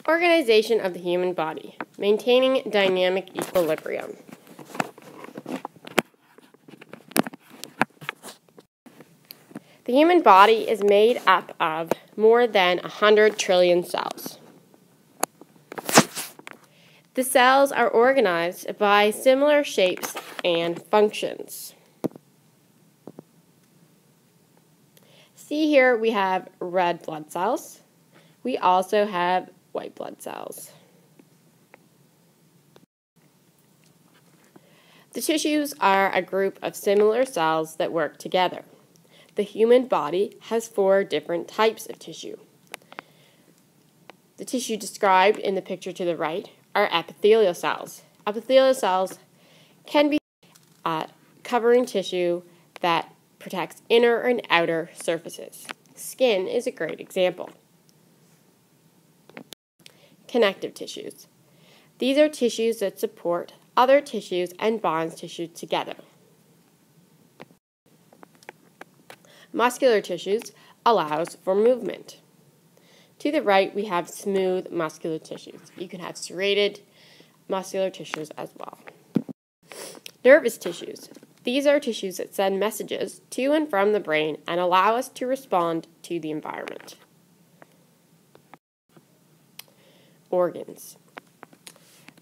Organization of the human body, maintaining dynamic equilibrium. The human body is made up of more than 100 trillion cells. The cells are organized by similar shapes and functions. See here we have red blood cells. We also have white blood cells. The tissues are a group of similar cells that work together. The human body has 4 different types of tissue. The tissue described in the picture to the right are epithelial cells. Epithelial cells can be covering tissue that protects inner and outer surfaces. Skin is a great example. Connective tissues. These are tissues that support other tissues and bonds tissue together. Muscular tissues allows for movement. To the right, we have smooth muscular tissues. You can have serrated muscular tissues as well. Nervous tissues. These are tissues that send messages to and from the brain and allow us to respond to the environment. Organs.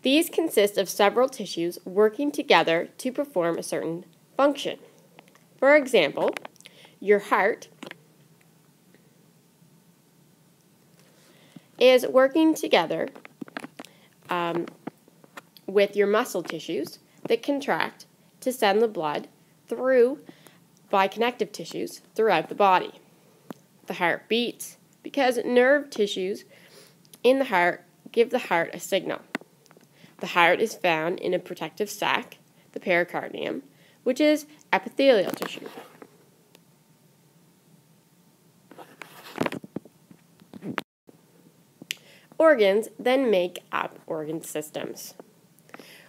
These consist of several tissues working together to perform a certain function. For example, your heart is working together with your muscle tissues that contract to send the blood through by connective tissues throughout the body. The heart beats because nerve tissues in the heart give the heart a signal. The heart is found in a protective sac, the pericardium, which is epithelial tissue. Organs then make up organ systems.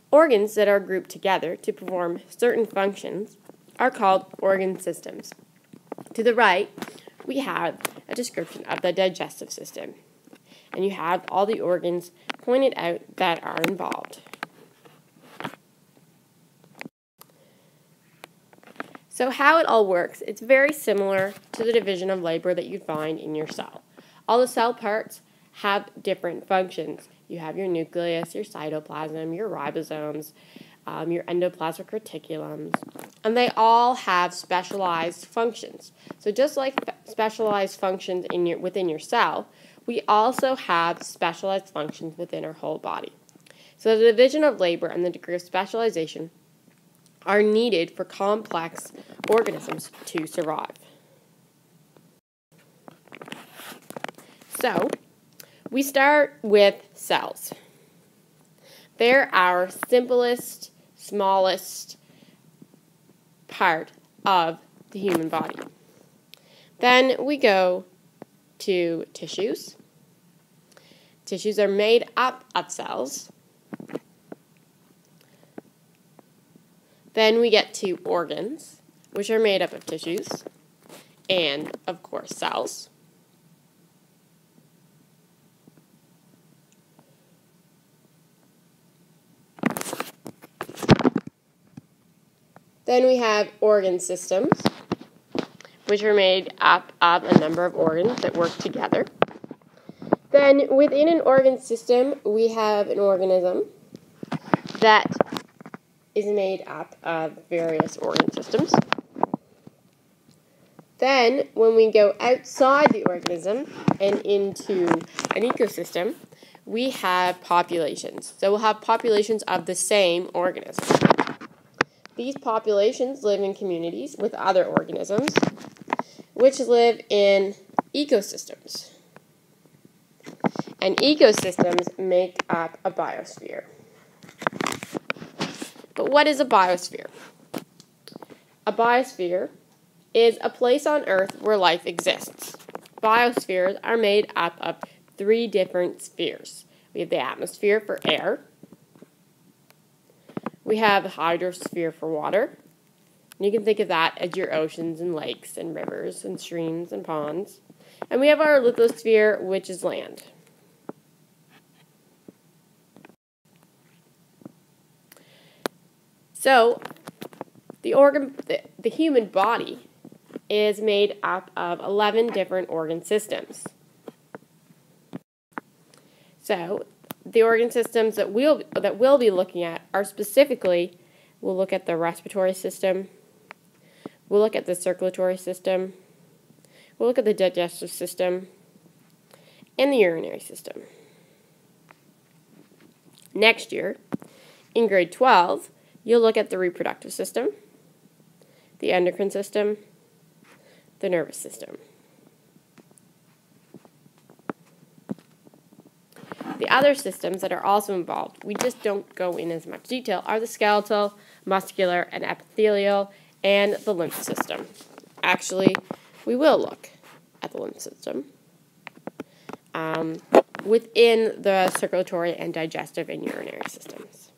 Organs that are grouped together to perform certain functions are called organ systems. To the right, we have a description of the digestive system, and you have all the organs pointed out that are involved. So how it all works, it's very similar to the division of labor that you'd find in your cell. All the cell parts have different functions. You have your nucleus, your cytoplasm, your ribosomes, your endoplasmic reticulums, and they all have specialized functions. So just like specialized functions within your cell, we also have specialized functions within our whole body. So the division of labor and the degree of specialization are needed for complex organisms to survive. So, we start with cells. They're our simplest, smallest part of the human body. Then we go to tissues. Tissues are made up of cells. Then we get to organs, which are made up of tissues and, of course, cells. Then we have organ systems, which are made up of a number of organs that work together. Then within an organ system, we have an organism that is made up of various organ systems. Then when we go outside the organism and into an ecosystem, we have populations. So we'll have populations of the same organism. These populations live in communities with other organisms, which live in ecosystems. And ecosystems make up a biosphere. But what is a biosphere? A biosphere is a place on Earth where life exists. Biospheres are made up of 3 different spheres. We have the atmosphere for air. We have the hydrosphere for water. And you can think of that as your oceans and lakes and rivers and streams and ponds. And we have our lithosphere, which is land. So, the human body is made up of 11 different organ systems. So, the organ systems that we'll be looking at are specifically, we'll look at the respiratory system, we'll look at the circulatory system, we'll look at the digestive system, and the urinary system. Next year, in grade 12, you'll look at the reproductive system, the endocrine system, the nervous system. The other systems that are also involved, we just don't go in as much detail, are the skeletal, muscular, and epithelial, and the lymph system. Actually, we will look at the lymph system within the circulatory and digestive and urinary systems.